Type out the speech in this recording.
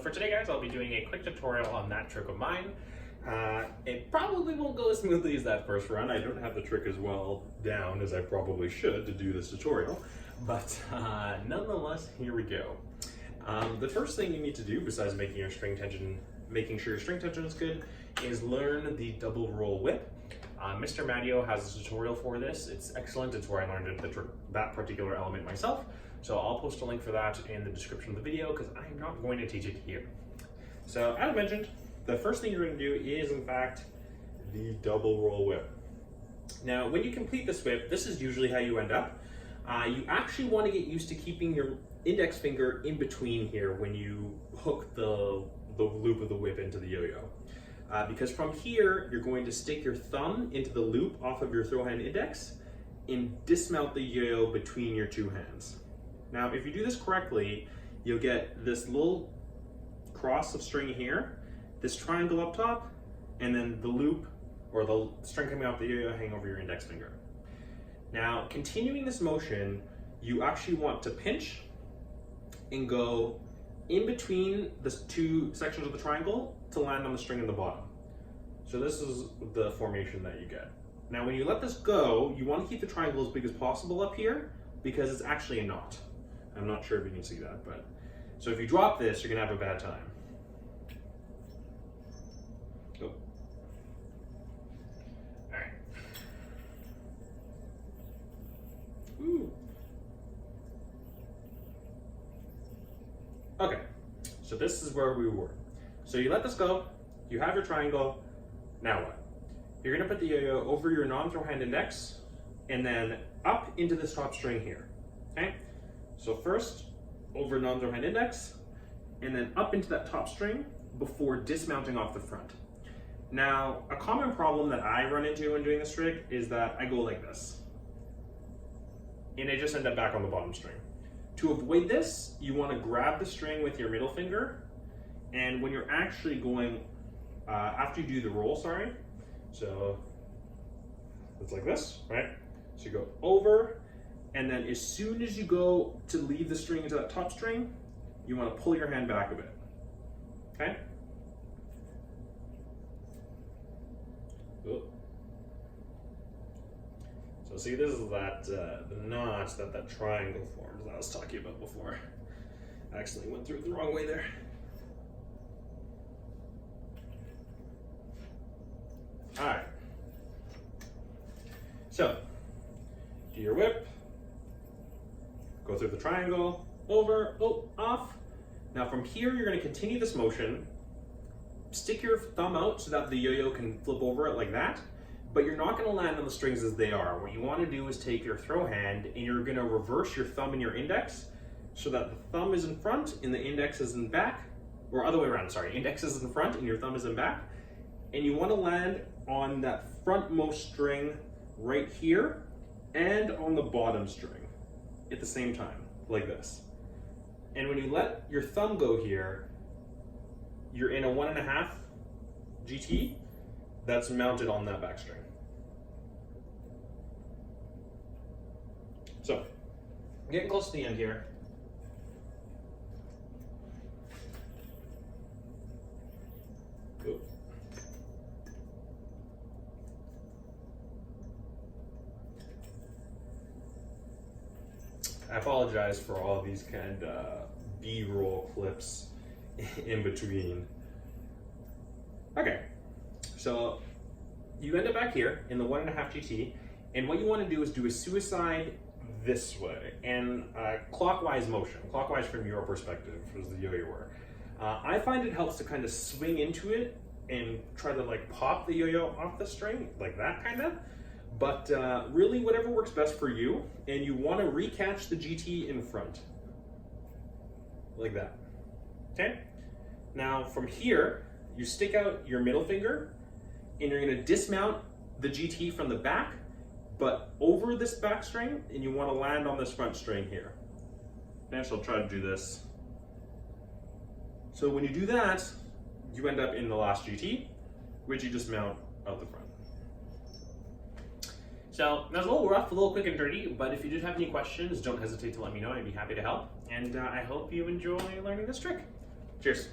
for today, guys, I'll be doing a quick tutorial on that trick of mine. It probably won't go as smoothly as that first run. I don't have the trick as well down as I probably should to do this tutorial, but nonetheless, here we go. The first thing you need to do, besides making sure your string tension is good, is learn the double roll whip. Mr. Matteo has a tutorial for this. It's excellent. It's where I learned that particular element myself. So I'll post a link for that in the description of the video because I'm not going to teach it here. So as mentioned, the first thing you're going to do is in fact the double roll whip. Now when you complete this whip, this is usually how you end up. You actually want to get used to keeping your index finger in between here when you hook the loop of the whip into the yo-yo. Because from here, you're going to stick your thumb into the loop off of your throw hand index and dismount the yo-yo between your two hands. Now, if you do this correctly, you'll get this little cross of string here, this triangle up top, and then the loop or the string coming off the yo-yo hang over your index finger. Now, continuing this motion, you actually want to pinch and go in between the two sections of the triangle to land on the string in the bottom. So this is the formation that you get. Now when you let this go, you want to keep the triangle as big as possible up here because it's actually a knot. I'm not sure if you can see that, but so if you drop this, you're gonna have a bad time. Oh. All right. Ooh. Okay, so this is where we were. So you let this go, you have your triangle, now what? You're gonna put the yo-yo over your non-throw hand index and then up into this top string here, okay? So first, over non-throw hand index, and then up into that top string before dismounting off the front. Now, a common problem that I run into when doing this trick is that I go like this, and I just end up back on the bottom string. To avoid this, you wanna grab the string with your middle finger, and when you're actually going, after you do the roll, so it's like this, right? So you go over, and then as soon as you go to leave the string into that top string, you want to pull your hand back a bit, okay? Ooh. So see, this is that the notch that triangle forms that I was talking about before. I accidentally went through it the wrong way there. All right, so do your whip, go through the triangle, over, oh, off. Now from here, you're gonna continue this motion, stick your thumb out so that the yo-yo can flip over it like that, but you're not gonna land on the strings as they are. What you wanna do is take your throw hand and you're gonna reverse your thumb and your index so that the thumb is in front and the index is in back, or other way around, sorry, index is in front and your thumb is in back. And you wanna land on that frontmost string right here and on the bottom string at the same time, like this. And when you let your thumb go here, you're in a 1.5 GT that's mounted on that back string. So, getting close to the end here. Oops. I apologize for all these kind of B-roll clips in between. Okay, so you end up back here in the 1.5 GT, and what you want to do is do a suicide this way, and clockwise motion, clockwise from your perspective as the yo-yoer. I find it helps to kind of swing into it and try to like pop the yo-yo off the string, like that kind of. But really whatever works best for you, and you want to recatch the GT in front, like that, okay? Now from here, you stick out your middle finger, and you're going to dismount the GT from the back, but over this back string, and you want to land on this front string here. Next, I'll try to do this. So when you do that, you end up in the last GT, which you just mount out the front. So that was a little rough, a little quick and dirty, but if you did have any questions, don't hesitate to let me know. I'd be happy to help. And I hope you enjoy learning this trick. Cheers.